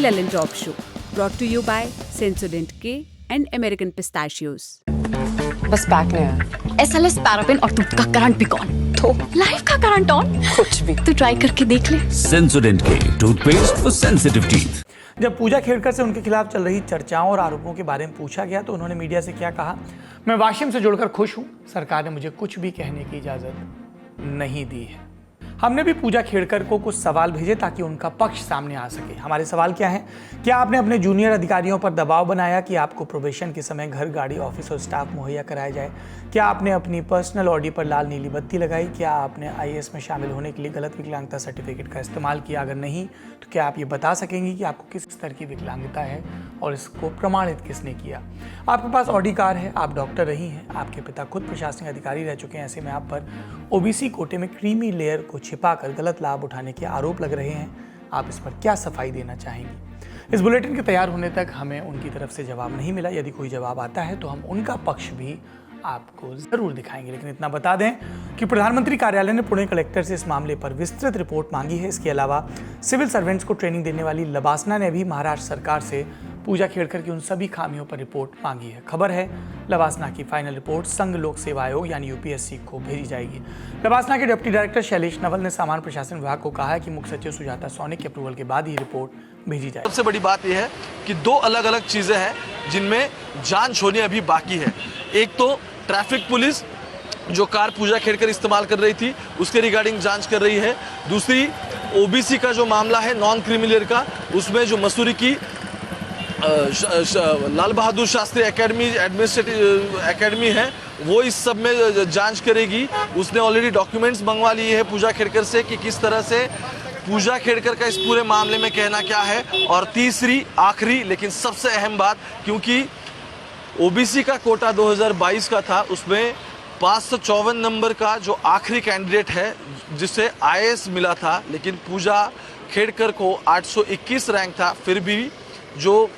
Lelin Talk Show, brought to you by Sensodyne K and American Pistachios. बस back नहीं आया। SLS paraffin और दूध का करंट भी कौन? तो लाइफ का करंट ऑन? कुछ भी। तो ट्राई करके देख ले। सेंसोडेंट के टूथपेस्ट फॉर सेंसिटिव टीथ। जब पूजा खेड़कर से उनके खिलाफ चल रही चर्चाओं और आरोपों के बारे में पूछा गया तो उन्होंने मीडिया से क्या कहा? मैं वाशिम से जुड़कर खुश हूं। सरकार ने मुझे कुछ भी कहने की इजाजत नहीं दी है। हमने भी पूजा खेड़कर को कुछ सवाल भेजे ताकि उनका पक्ष सामने आ सके। हमारे सवाल क्या हैं? क्या आपने अपने जूनियर अधिकारियों पर दबाव बनाया कि आपको प्रोबेशन के समय घर, गाड़ी, ऑफिस और स्टाफ मुहैया कराया जाए? क्या आपने अपनी पर्सनल ऑडी पर लाल नीली बत्ती लगाई? क्या आपने आईएएस में शामिल होने के लिए गलत विकलांगता सर्टिफिकेट का इस्तेमाल किया? अगर नहीं तो क्या आप ये बता सकेंगी कि आपको किस स्तर की विकलांगता है और इसको प्रमाणित किसने किया? आपके पास ऑडी कार है, आप डॉक्टर रही हैं, आपके पिता खुद प्रशासनिक अधिकारी रह चुके हैं। ऐसे में आप पर ओबीसी कोटे में क्रीमी लेयर को छिपाकर गलत लाभ उठाने के आरोप लग रहे हैं। आप इस पर क्या सफाई देना चाहेंगी? इस बुलेटिन के तैयार होने तक हमें उनकी तरफ से जवाब नहीं मिला। यदि कोई जवाब आता है तो हम उनका पक्ष भी आपको जरूर दिखाएंगे। लेकिन इतना बता दें कि प्रधानमंत्री कार्यालय ने पुणे कलेक्टर से इस मामले पर विस्तृत रिपोर्ट मांगी है। इसके अलावा सिविल सर्वेंट्स को ट्रेनिंग देने वाली लबासना ने भी महाराष्ट्र सरकार से पूजा खेड़कर की उन सभी खामियों पर रिपोर्ट मांगी है। खबर है लबासना की फाइनल रिपोर्ट संघ लोक सेवा आयोग यानी यूपीएससी को भेजी जाएगी। लबासना के डिप्टी डायरेक्टर शैलेश नवल ने सामान्य प्रशासन विभाग को कहा है कि मुख्य सचिव सुजाता सोनिक के अप्रूवल के बाद ही रिपोर्ट भेजी जाए। सबसे बड़ी बात यह है कि दो अलग अलग चीजें हैं जिनमें जांच होनी अभी बाकी है। एक तो ट्रैफिक पुलिस जो कार पूजा खेड़कर इस्तेमाल कर रही थी उसके रिगार्डिंग जांच कर रही है। दूसरी ओबीसी का जो मामला है नॉन क्रिमिनल का, उसमें जो मसूरी की Lal Bahadur Shastri academy administrative academy है वो इस सब में जांच करेगी। उसने ऑलरेडी डॉक्यूमेंट्स मंगवा लिए हैं पूजा खेड़कर से कि किस तरह से पूजा खेड़कर का इस पूरे मामले में कहना क्या है। और तीसरी आखिरी लेकिन सबसे अहम बात, क्योंकि ओबीसी का कोटा 2022 का था, उसमें 554 नंबर का जो आखिरी कैंडिडेट है जिसे आईएएस मिला था, लेकिन पूजा खेड़कर को 821 रैंक था। फिर भी जो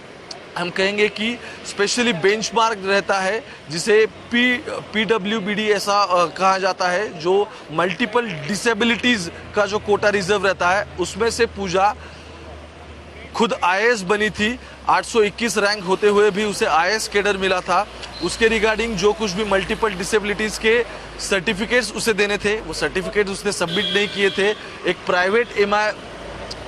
हम कहेंगे कि स्पेशली बेंचमार्क रहता है जिसे पीडब्ल्यूबीडी ऐसा कहा जाता है, जो मल्टीपल डिसेबिलिटीज़ का जो कोटा रिजर्व रहता है, उसमें से पूजा खुद आईएएस बनी थी। 821 रैंक होते हुए भी उसे आईएएस कैडर मिला था। उसके रिगार्डिंग जो कुछ भी मल्टीपल डिसेबिलिटीज़ के सर्टिफिकेट्स उसे देने थे वो सर्टिफिकेट उसने सबमिट नहीं किए थे। एक प्राइवेट एमआई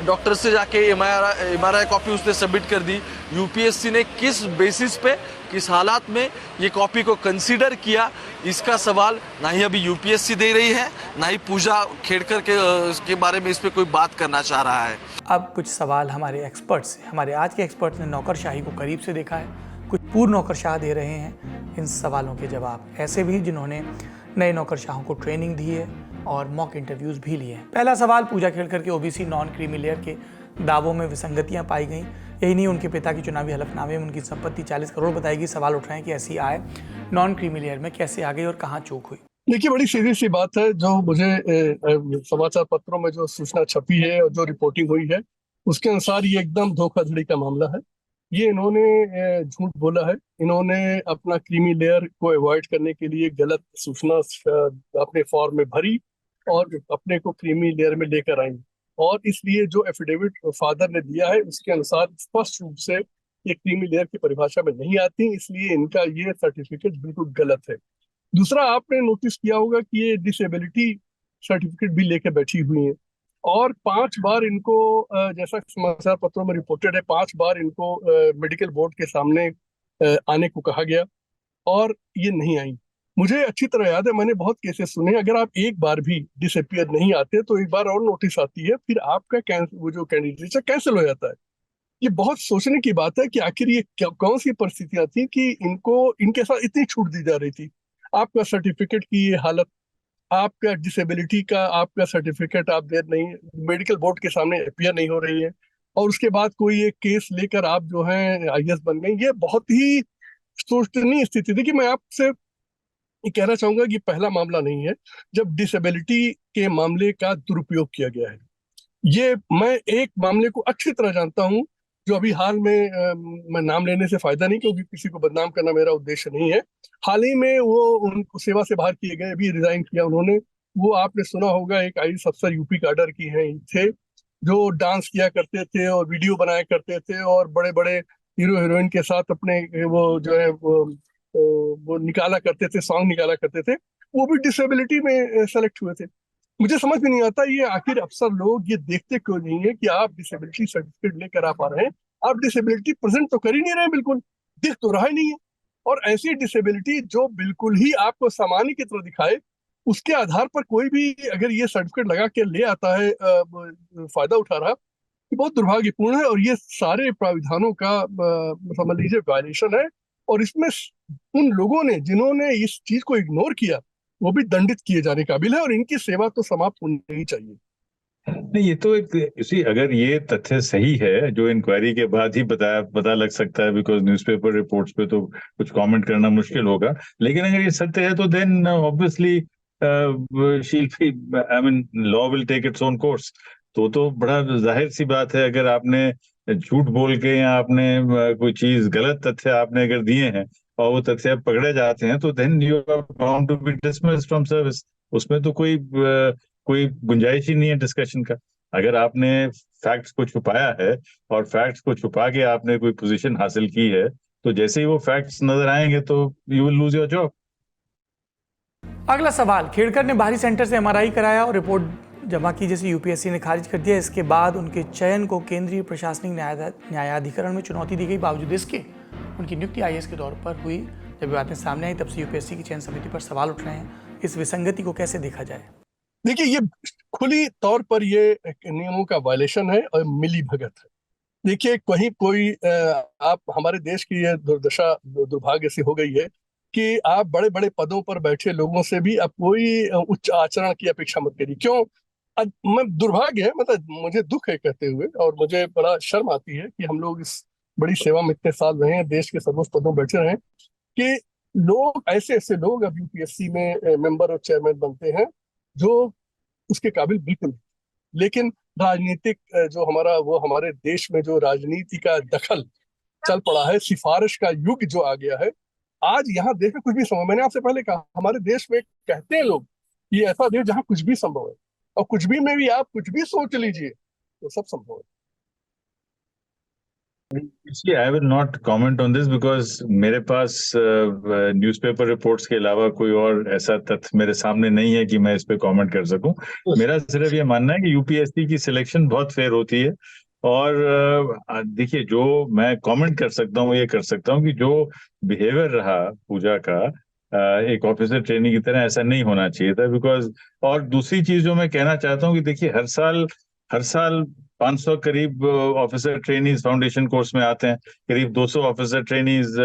डॉक्टर से जाके एमआरआई कॉपी उसने सबमिट कर दी। यूपीएससी ने किस बेसिस पे, किस हालात में ये कॉपी को कंसीडर किया, इसका सवाल ना ही अभी यूपीएससी दे रही है, ना ही पूजा खेड़कर के बारे में इस पे कोई बात करना चाह रहा है। अब कुछ सवाल हमारे एक्सपर्ट से। हमारे आज के एक्सपर्ट ने नौकरशाही को करीब से देखा है, कुछ पूर्व नौकरशाह दे रहे हैं इन सवालों के जवाब, ऐसे भी जिन्होंने नए नौकरशाहों को ट्रेनिंग दी है और मॉक इंटरव्यूज़ भी लिए हैं। पहला सवाल, पूजा खेड़कर के ओबीसी नॉन क्रीमी लेयर के दावों में विसंगतियां पाई गई। यही नहीं, उनके पिता की चुनावी हलफनामे में उनकी संपत्ति 40 करोड़ बताएगी। सवाल उठ रहे हैं कि ऐसी आय नॉन क्रीमी लेयर में कैसे आ गई और कहाँ चूक हुई? देखिए, बड़ी सीधी सी बात है। जो मुझे समाचार पत्रों में जो सूचना छपी है और जो रिपोर्टिंग हुई है उसके अनुसार ये एकदम धोखाधड़ी का मामला है। ये इन्होंने झूठ बोला है। इन्होंने अपना क्रीमी लेयर को अवॉइड करने के लिए गलत सूचना अपने फॉर्म में भरी और अपने को क्रीमी लेयर में लेकर आई, और इसलिए जो एफिडेविट फादर ने दिया है उसके अनुसार स्पष्ट रूप से ये क्रीमी लेयर की परिभाषा में नहीं आती, इसलिए इनका ये सर्टिफिकेट बिल्कुल गलत है। दूसरा, आपने नोटिस किया होगा कि ये डिसेबिलिटी सर्टिफिकेट भी लेके बैठी हुई हैं और 5 बार इनको, जैसा समाचार पत्रों में रिपोर्टेड है, 5 बार इनको मेडिकल बोर्ड के सामने आने को कहा गया और ये नहीं आई। मुझे अच्छी तरह याद है, मैंने बहुत केसेस सुने। अगर आप एक बार भी डिसअपियर नहीं आते तो एक बार और नोटिस आती है, फिर आपका वो जो कैंडिडेट कैंसिल हो जाता है। ये बहुत सोचने की बात है कि आखिर ये कौन सी परिस्थितियां थी कि इनके साथ इतनी छूट दी जा रही थी। आपका सर्टिफिकेट की ये हालत, आपका डिसेबिलिटी का आपका सर्टिफिकेट आप दे नहीं, मेडिकल बोर्ड के सामने अपीयर नहीं हो रही है, और उसके बाद कोई एक केस लेकर आप जो है आईएएस बन गई। ये बहुत ही सोचनीय स्थिति थी। कि मैं आपसे ये कहना चाहूंगा कि पहला मामला नहीं है जब डिसेबिलिटी के मामले का दुरुपयोग किया गया है। ये मैं एक मामले को अच्छी तरह जानता हूं जो अभी हाल में, मैं नाम लेने से फायदा नहीं क्योंकि किसी को बदनाम करना मेरा उद्देश्य नहीं है। हाल ही में वो उनको सेवा से बाहर किए गए, अभी रिजाइन किया उन्होंने। वो आपने सुना होगा, एक आईएएस अफसर यूपी काडर की हैं थे, जो डांस किया करते थे और वीडियो बनाया करते थे और बड़े बड़े हीरो हीरोइन के साथ अपने वो जो है वो निकाला करते थे, सॉन्ग निकाला करते थे, वो भी डिसेबिलिटी में सेलेक्ट हुए थे। मुझे समझ में नहीं आता ये आखिर अफसर लोग ये देखते क्यों नहीं है कि आप डिसेबिलिटी सर्टिफिकेट लेकर आ पा रहे हैं, आप डिसेबिलिटी प्रेजेंट तो कर ही नहीं रहे, बिल्कुल दिख तो रहा ही नहीं है। और ऐसी डिसेबिलिटी जो बिल्कुल ही आपको सामान्य की तरह दिखाए, उसके आधार पर कोई भी अगर ये सर्टिफिकेट लगा के ले आता है, फायदा उठा रहा, ये बहुत दुर्भाग्यपूर्ण है। और ये सारे प्राविधानों का समझ लीजिए वायलेशन है। और इसमें उन लोगों ने जिन्होंने इस चीज को इग्नोर किया वो भी दंडित किए जाने काबिल है और इनकी सेवा तो समाप्त होनी ही चाहिए। नहीं, ये तो एक इसी अगर ये तथ्य सही है जो इंक्वायरी के बाद ही पता लग सकता है, बिकॉज न्यूज़पेपर रिपोर्ट्स पे तो कुछ कमेंट करना मुश्किल होगा, लेकिन अगर ये सत्य है तो then obviously she'll I mean law will take its own course. तो बड़ा जाहिर सी बात है, अगर आपने झूठ बोल के या आपने कोई चीज गलत तथ्य आपने अगर दिए हैं और वो तथ्य पकड़े जाते हैं तो then you are bound to be dismissed from service. उसमें तो कोई गुंजाइश ही नहीं है डिस्कशन का। अगर आपने फैक्ट्स को छुपाया है और फैक्ट्स को छुपा के आपने कोई पोजीशन हासिल की है, तो जैसे ही वो फैक्ट्स नजर आएंगे तो you will lose your job. अगला सवाल, खेड़कर ने बाहरी सेंटर से एमआरआई कराया और रिपोर्ट जमा की, जैसे यूपीएससी ने खारिज कर दिया। इसके बाद उनके चयन को केंद्रीय प्रशासनिक न्यायाधिकरण में चुनौती दी गई। बावजूद इसके उनकी नियुक्ति आईएएस के तौर पर हुई। जब बातें सामने आई तब से यूपीएससी की चयन समिति पर सवाल उठ रहे हैं। इस विसंगति को कैसे देखा जाए? देखिए, ये खुली तौर पर ये नियमों का वायलेशन है और मिली भगत है। देखिए, कहीं कोई आप हमारे देश की ये दुर्दशा दुर्भाग्य से हो गई है कि आप बड़े बड़े पदों पर बैठे लोगों से भी आप कोई उच्च आचरण की अपेक्षा मत करिए। क्यों? मैं दुर्भाग्य है, मतलब मुझे दुख है कहते हुए, और मुझे बड़ा शर्म आती है कि हम लोग इस बड़ी सेवा में इतने साल रहे हैं, देश के सर्वोच्च पदों बैठे रहे हैं, कि लोग ऐसे लोग अब यूपीएससी में मेंबर और चेयरमैन बनते हैं जो उसके काबिल बिल्कुल। लेकिन राजनीतिक जो हमारे देश में जो राजनीति का दखल चल पड़ा है, सिफारिश का युग जो आ गया है, आज यहाँ देश में कुछ भी संभव। मैंने आपसे पहले कहा, हमारे देश में कहते हैं लोग ये ऐसा देश जहाँ कुछ भी संभव है, और कुछ भी में भी आप कुछ भी सोच लीजिए तो सब संभव है। इसलिए I will not comment on this because मेरे पास न्यूज़पेपर रिपोर्ट्स के अलावा कोई और ऐसा तथ्य मेरे सामने नहीं है कि मैं इस पे कमेंट कर सकूं। मेरा सिर्फ ये मानना है कि यूपीएससी की सिलेक्शन बहुत फेयर होती है। और देखिए, जो मैं कमेंट कर सकता हूँ, ये कर सकता हूँ कि जो बिहेवियर रहा पूजा का एक ऑफिसर ट्रेनी की तरह, ऐसा नहीं होना चाहिए था। बिकॉज और दूसरी चीज जो मैं कहना चाहता हूँ कि देखिए, हर साल 500 करीब ऑफिसर ट्रेनीज फाउंडेशन कोर्स में आते हैं, करीब 200 ऑफिसर ट्रेनीज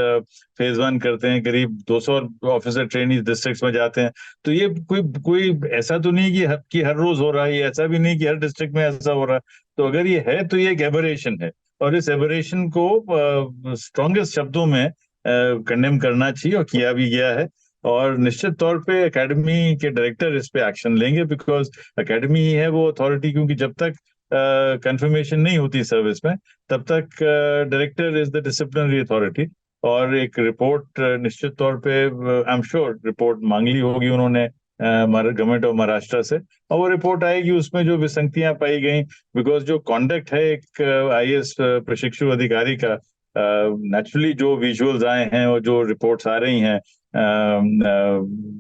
फेज 1 करते हैं, करीब 200 ऑफिसर ट्रेनीज डिस्ट्रिक्ट्स में जाते हैं। तो ये कोई ऐसा तो नहीं कि हर रोज हो रहा है, ये ऐसा भी नहीं कि हर डिस्ट्रिक्ट में ऐसा हो रहा है। तो अगर ये है तो ये एक एबरेशन है, और इस एबरेशन को स्ट्रॉन्गेस्ट शब्दों में कंडेम करना चाहिए, और किया भी गया है। और निश्चित तौर पे एकेडमी के डायरेक्टर इस पे एक्शन लेंगे, बिकॉज एकेडमी ही है वो अथॉरिटी, क्योंकि जब तक कंफर्मेशन नहीं होती सर्विस में तब तक director is the disciplinary authority. और एक रिपोर्ट निश्चित तौर पे आई एम श्योर रिपोर्ट मांग ली होगी उन्होंने गवर्नमेंट ऑफ महाराष्ट्र से, और वो रिपोर्ट आएगी, उसमें जो विसंगतियां पाई गई, बिकॉज जो कॉन्डक्ट है एक आईएएस प्रशिक्षु अधिकारी का, नेचुरली जो विजुअल्स आए हैं और जो रिपोर्ट्स आ रही हैं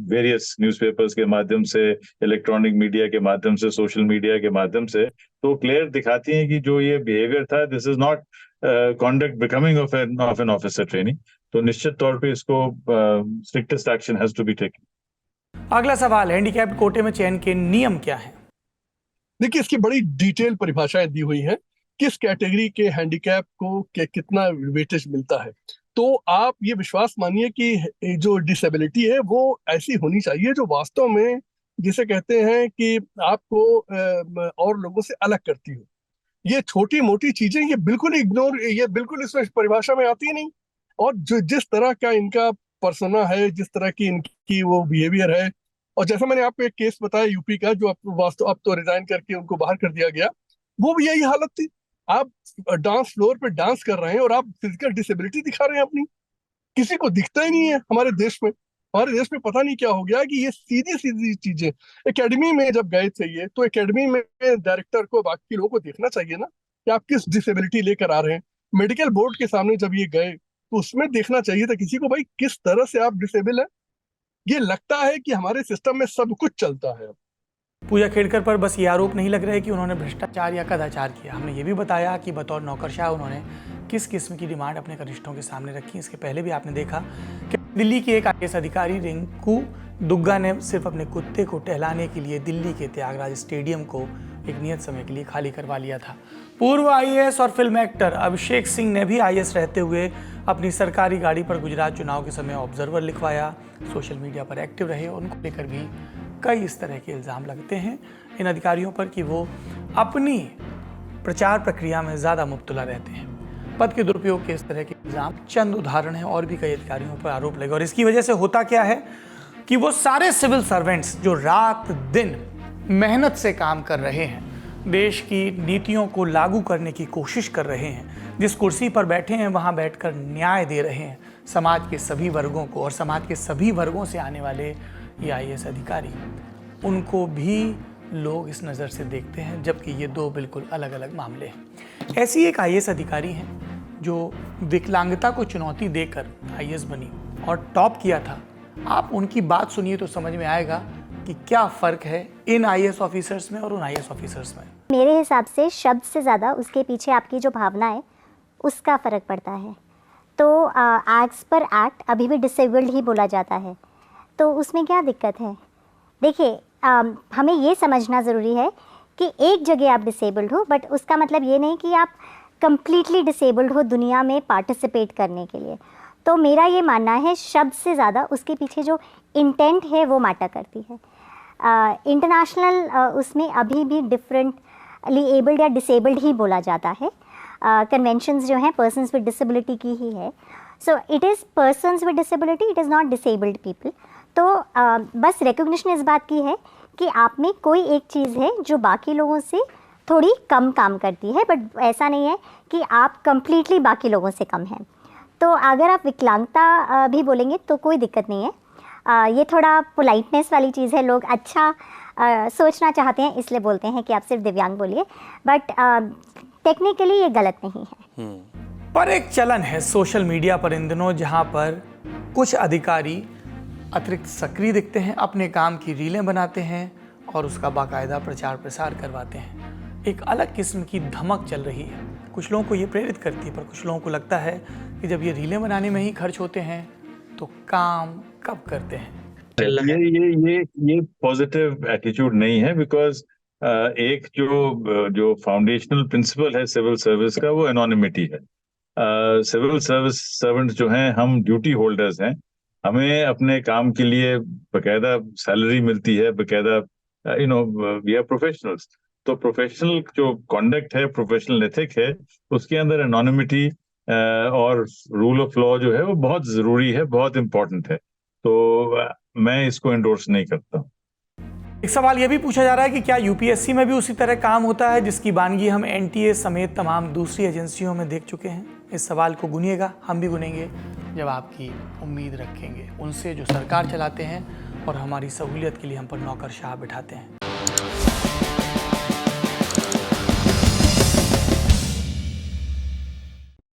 वेरियस न्यूज़पेपर्स के माध्यम से, इलेक्ट्रॉनिक मीडिया के माध्यम से, सोशल मीडिया के माध्यम से, तो क्लियर दिखाती हैं कि जो ये बिहेवियर था, this is not conduct becoming of an officer training. तो निश्चित तौर पे इसको strictest action has to be taken. अगला सवाल, हैंडीकैप कोटे में चयन के नियम क्या है? देखिए, इसकी बड़ी डिटेल परिभाषाएं दी हुई है, किस कैटेगरी के हैंडीकैप को कितना वेटेज मिलता है। तो आप ये विश्वास मानिए कि जो डिसेबिलिटी है वो ऐसी होनी चाहिए जो वास्तव में, जिसे कहते हैं कि आपको और लोगों से अलग करती हो। ये छोटी मोटी चीजें ये बिल्कुल इग्नोर, ये बिल्कुल इसमें परिभाषा में आती नहीं। और जो जिस तरह का इनका पर्सोना है, जिस तरह की इनकी वो बिहेवियर है, और जैसा मैंने आपको एक केस बताया यूपी का, जो अब तो रिजाइन करके उनको बाहर कर दिया गया, वो भी यही हालत थी। आप डांस फ्लोर पे डांस कर रहे हैं और आप फिजिकल डिसेबिलिटी दिखा रहे हैं अपनी, किसी को दिखता ही नहीं है हमारे देश में। हमारे देश में पता नहीं क्या हो गया कि ये सीधी सीधी चीजें, एकेडमी में जब गए थे ये, तो एकेडमी में डायरेक्टर को बाकी लोगों को देखना चाहिए ना कि आप किस डिसेबिलिटी लेकर आ रहे हैं। मेडिकल बोर्ड के सामने जब ये गए तो उसमें देखना चाहिए था किसी को, भाई किस तरह से आप डिसेबल है। ये लगता है कि हमारे सिस्टम में सब कुछ चलता है। पूजा खेड़कर पर बस ये आरोप नहीं लग रहा है कि उन्होंने भ्रष्टाचार या कदाचार किया। हमने ये भी बताया कि बतौर नौकरशाह उन्होंने किस किस्म की डिमांड अपने कनिष्ठों के सामने रखी। इसके पहले भी आपने देखा कि दिल्ली के एक IAS अधिकारी रिंकू दुग्गा ने सिर्फ अपने कुत्ते को टहलाने के लिए दिल्ली के त्यागराज स्टेडियम को एक नियत समय के लिए खाली करवा लिया था। पूर्व IAS और फिल्म एक्टर अभिषेक सिंह ने भी IAS रहते हुए अपनी सरकारी गाड़ी पर गुजरात चुनाव के समय ऑब्जर्वर लिखवाया, सोशल मीडिया पर एक्टिव रहे। उनको लेकर भी कई इस तरह के इल्ज़ाम लगते हैं इन अधिकारियों पर कि वो अपनी प्रचार प्रक्रिया में ज़्यादा मुब्तला रहते हैं। पद के दुरुपयोग के इस तरह के इल्ज़ाम चंद उदाहरण हैं, और भी कई अधिकारियों पर आरोप लगे। और इसकी वजह से होता क्या है कि वो सारे सिविल सर्वेंट्स जो रात दिन मेहनत से काम कर रहे हैं, देश की नीतियों को लागू करने की कोशिश कर रहे हैं, जिस कुर्सी पर बैठे हैं वहाँ बैठकर न्याय दे रहे हैं समाज के सभी वर्गों को, और समाज के सभी वर्गों से आने वाले ये IAS अधिकारी, उनको भी लोग इस नज़र से देखते हैं, जबकि ये दो बिल्कुल अलग अलग मामले हैं। ऐसी एक IAS अधिकारी हैं जो विकलांगता को चुनौती देकर IAS बनी और टॉप किया था। आप उनकी बात सुनिए तो समझ में आएगा कि क्या फ़र्क है इन IAS ऑफिसर्स में और उन IAS ऑफिसर्स में। मेरे हिसाब से शब्द से ज़्यादा उसके पीछे आपकी जो भावना है उसका फ़र्क पड़ता है। तो एक्ट्स पर एक्ट अभी भी डिसेबल्ड ही बोला जाता है, तो उसमें क्या दिक्कत है? देखिए, हमें ये समझना ज़रूरी है कि एक जगह आप डिसेबल्ड हो, बट उसका मतलब ये नहीं कि आप कम्प्लीटली डिसेबल्ड हो दुनिया में पार्टिसिपेट करने के लिए। तो मेरा ये मानना है शब्द से ज़्यादा उसके पीछे जो इंटेंट है वो मैटर करती है। इंटरनेशनल उसमें अभी भी डिफरेंटली एबल्ड या डिसेबल्ड ही बोला जाता है। कन्वेंशंस जो हैं पर्सन्स विद डिसेबिलिटी की ही है। So it is persons with disability, it is not disabled people. तो बस रिकग्निशन इस बात की है कि आप में कोई एक चीज़ है जो बाकी लोगों से थोड़ी कम काम करती है, बट ऐसा नहीं है कि आप कंप्लीटली बाकी लोगों से कम हैं। तो अगर आप विकलांगता भी बोलेंगे तो कोई दिक्कत नहीं है। ये थोड़ा पोलाइटनेस वाली चीज़ है, लोग अच्छा सोचना चाहते हैं इसलिए बोलते हैं कि आप सिर्फ दिव्यांग बोलिए, बट टेक्निकली ये गलत नहीं है। पर एक चलन है सोशल मीडिया पर इन दिनों जहाँ पर कुछ अधिकारी अतिरिक्त सक्रिय दिखते हैं, अपने काम की रीलें बनाते हैं और उसका बाकायदा प्रचार प्रसार करवाते हैं। एक अलग किस्म की धमक चल रही है, कुछ लोगों को ये प्रेरित करती है, पर कुछ लोगों को लगता है कि जब ये रीलें बनाने में ही खर्च होते हैं तो काम कब करते हैं। ये पॉजिटिव एटीट्यूड नहीं है, बिकॉज एक जो फाउंडेशनल प्रिंसिपल है सिविल सर्विस का वो एनोनिमिटी है। सिविल सर्विस सर्वेंट जो हैं, हम ड्यूटी होल्डर्स हैं, हमें अपने काम के लिए बकायदा सैलरी मिलती है, बकायदा वी आर प्रोफेशनल्स। तो प्रोफेशनल जो कॉन्डक्ट है, प्रोफेशनल एथिक है, उसके अंदर एनोनिमिटी और रूल ऑफ लॉ जो है वो बहुत जरूरी है, बहुत इंपॉर्टेंट है। तो मैं इसको एंडोर्स नहीं करता। एक सवाल यह भी पूछा जा रहा है कि क्या UPSC में भी उसी तरह काम होता है जिसकी वानगी हम NTA समेत तमाम दूसरी एजेंसियों में देख चुके हैं। इस सवाल को गुनिएगा, हम भी गुनेंगे जब आपकी उम्मीद रखेंगे उनसे जो सरकार चलाते हैं और हमारी सहूलियत के लिए हम पर नौकरशाह बिठाते हैं।